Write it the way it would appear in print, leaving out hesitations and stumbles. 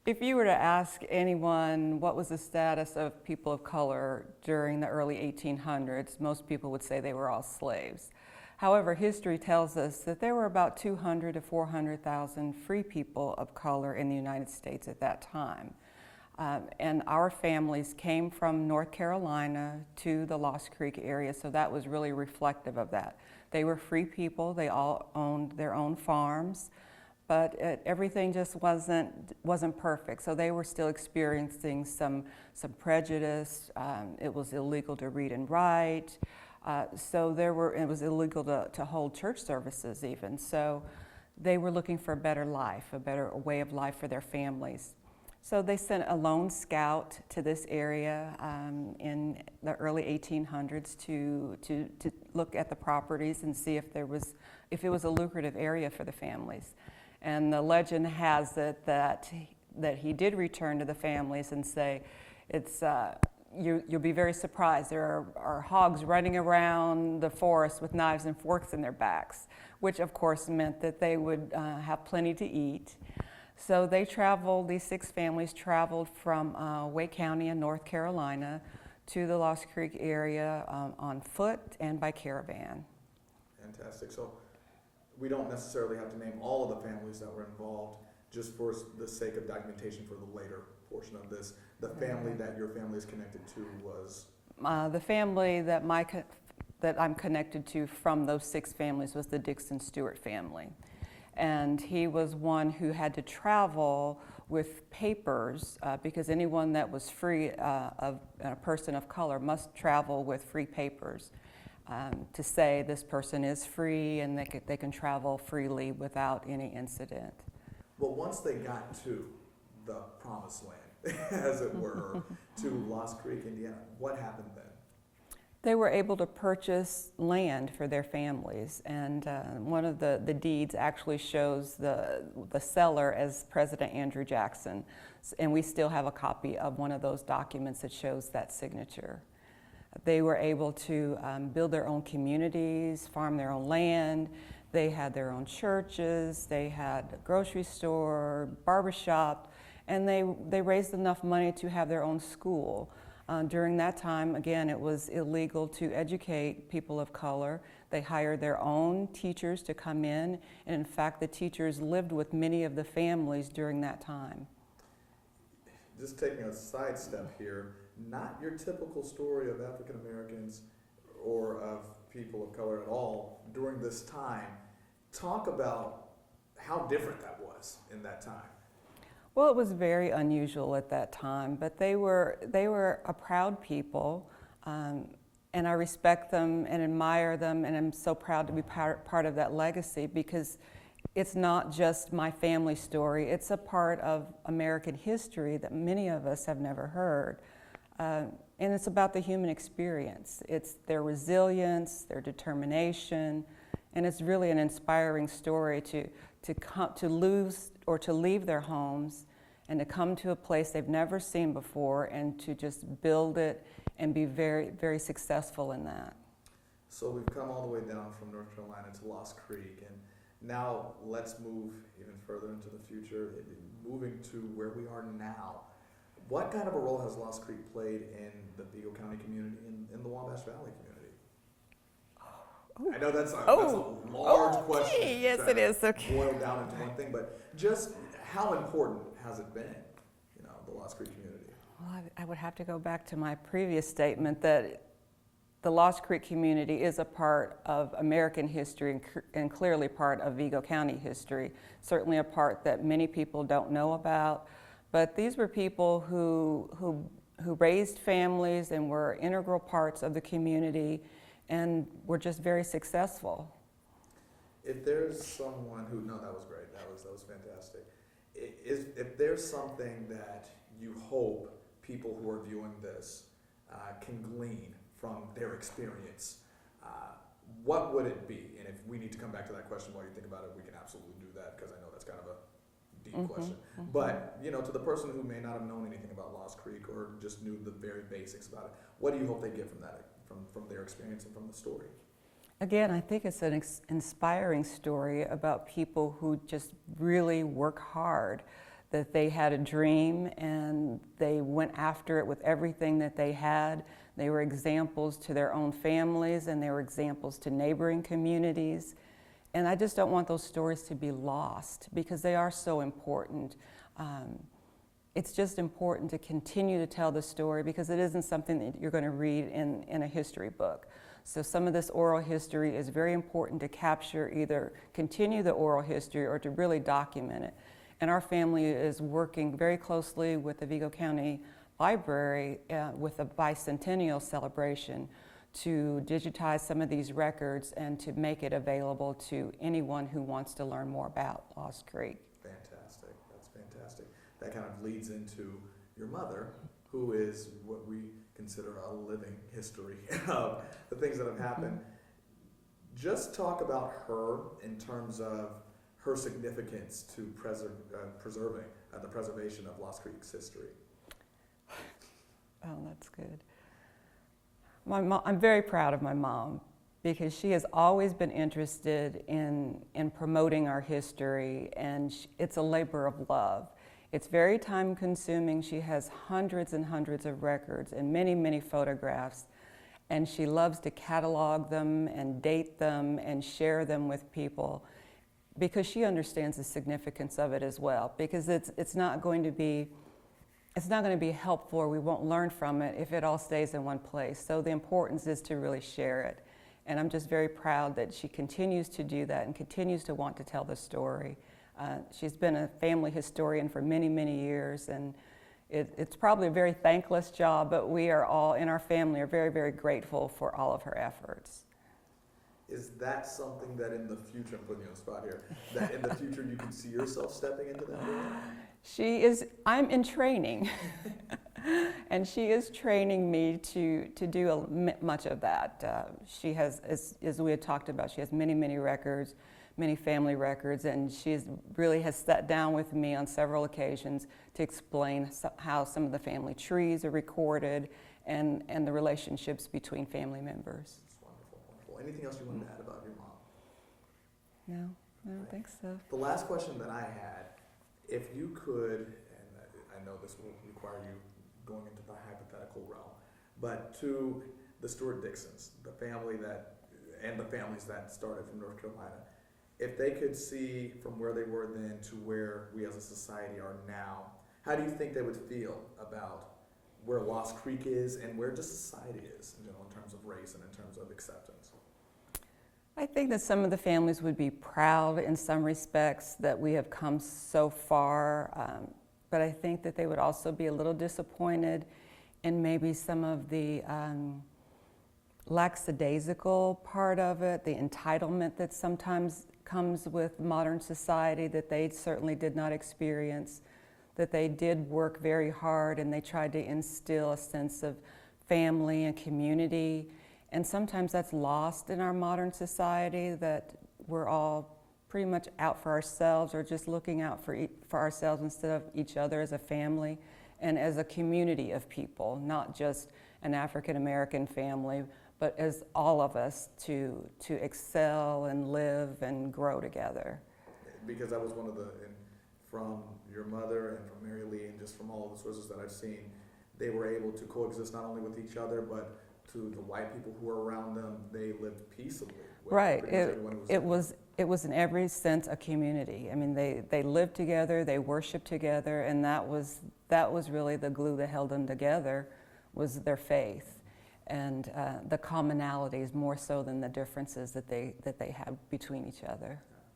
If you were to ask anyone what was the status of people of color during the early 1800s, most people would say they were all slaves. However, history tells us that there were about 200 to 400,000 free people of color in the United States at that time. And our families came from North Carolina to the Lost Creek area, so that was really reflective of that. They were free people, they all owned their own farms, but everything just wasn't perfect. So they were still experiencing some prejudice. It was illegal to read and write. It was illegal to hold church services even. So they were looking for a better life, a better way of life for their families. So they sent a lone scout to this area in the early 1800s to look at the properties and see if it was a lucrative area for the families. And the legend has it that he did return to the families and say, you'll be very surprised. There are hogs running around the forest with knives and forks in their backs, which of course meant that they would have plenty to eat. So these 6 families traveled from Wake County in North Carolina to the Lost Creek area on foot and by caravan. Fantastic. So we don't necessarily have to name all of the families that were involved, just for the sake of documentation for the later portion of this. The family that your family is connected to was? The family that I'm connected to from those 6 families was the Dixon Stewart family. And he was one who had to travel with papers because anyone that was free, a person of color, must travel with free papers to say this person is free and they can travel freely without any incident. Well, once they got to the promised land, as it were, to Lost Creek, Indiana, what happened then? They were able to purchase land for their families, and one of the deeds actually shows the seller as President Andrew Jackson, and we still have a copy of one of those documents that shows that signature. They were able to build their own communities, farm their own land. They had their own churches, they had a grocery store, barbershop, and they raised enough money to have their own school. During that time, again, it was illegal to educate people of color. They hired their own teachers to come in, and in fact, the teachers lived with many of the families during that time. Just taking a sidestep here, not your typical story of African Americans or of people of color at all during this time. Talk about how different that was in that time. Well, it was very unusual at that time, but they were a proud people, and I respect them and admire them, and I'm so proud to be part of that legacy because it's not just my family story, it's a part of American history that many of us have never heard. And it's about the human experience. It's their resilience, their determination, and it's really an inspiring story to lose or to leave their homes and to come to a place they've never seen before and to just build it and be very, very successful in that. So we've come all the way down from North Carolina to Lost Creek, and now let's move even further into the future, moving to where we are now. What kind of a role has Lost Creek played in the Vigo County community, in the Wabash Valley community? I know that's a large question. Yes, it is. Okay. Boil down into one thing, but just how important has it been, the Lost Creek community? Well, I would have to go back to my previous statement that the Lost Creek community is a part of American history and clearly part of Vigo County history, certainly a part that many people don't know about. But these were people who raised families and were integral parts of the community and were just very successful. If there's someone who, no, that was great, that was fantastic. If there's something that you hope people who are viewing this can glean from their experience, what would it be? And if we need to come back to that question while you think about it, we can absolutely do that, because I know that's kind of a deep question. Mm-hmm. But, to the person who may not have known anything about Lost Creek or just knew the very basics about it, what do you hope they get from that, from their experience and from the story? Again, I think it's an inspiring story about people who just really work hard. that they had a dream and they went after it with everything that they had. They were examples to their own families, and they were examples to neighboring communities. And I just don't want those stories to be lost, because they are so important. It's just important to continue to tell the story, because it isn't something that you're going to read in a history book. So some of this oral history is very important to capture, either continue the oral history or to really document it. And our family is working very closely with the Vigo County Library with the bicentennial celebration to digitize some of these records and to make it available to anyone who wants to learn more about Lost Creek. Fantastic. That's fantastic. That kind of leads into your mother, who is what we consider a living history of the things that have happened. Just talk about her in terms of her significance to preserving the preservation of Lost Creek's history. Oh, that's good. My mom, I'm very proud of my mom, because she has always been interested in promoting our history, and it's a labor of love. It's very time consuming. She has hundreds and hundreds of records and many, many photographs, and she loves to catalog them and date them and share them with people, because she understands the significance of it as well, because it's not going to be helpful, or we won't learn from it if it all stays in one place. So the importance is to really share it. And I'm just very proud that she continues to do that and continues to want to tell the story. She's been a family historian for many, many years, and it's probably a very thankless job, but we are all in our family are very, very grateful for all of her efforts. Is that something that in the future, I'm putting you on the spot here, that in the future you can see yourself stepping into that role? I'm in training, and she is training me to do much of that. She has, as we had talked about, she has many, many records, many family records, and she really has sat down with me on several occasions to explain how some of the family trees are recorded and the relationships between family members. That's wonderful, wonderful. Anything else you wanted to add about your mom? No, I don't think so. The last question that I had, if you could, and I know this will require you going into the hypothetical realm, but to the Stewart Dixons, the family and the families that started from North Carolina, if they could see from where they were then to where we as a society are now, how do you think they would feel about where Lost Creek is and where just society is, in terms of race and in terms of acceptance? I think that some of the families would be proud in some respects that we have come so far, but I think that they would also be a little disappointed in maybe some of the lackadaisical part of it, the entitlement that sometimes comes with modern society that they certainly did not experience, that they did work very hard and they tried to instill a sense of family and community. And sometimes that's lost in our modern society, that we're all pretty much out for ourselves or just looking out for ourselves instead of each other as a family and as a community of people, not just an African American family, but as all of us to excel and live and grow together. Because that was one of from your mother and from Mary Lee and just from all of the sources that I've seen, they were able to coexist not only with each other, but to the white people who were around them, they lived peaceably. Right. It was in every sense a community. I mean, they lived together, they worshiped together, and that was really the glue that held them together, was their faith and the commonalities more so than the differences that they had between each other.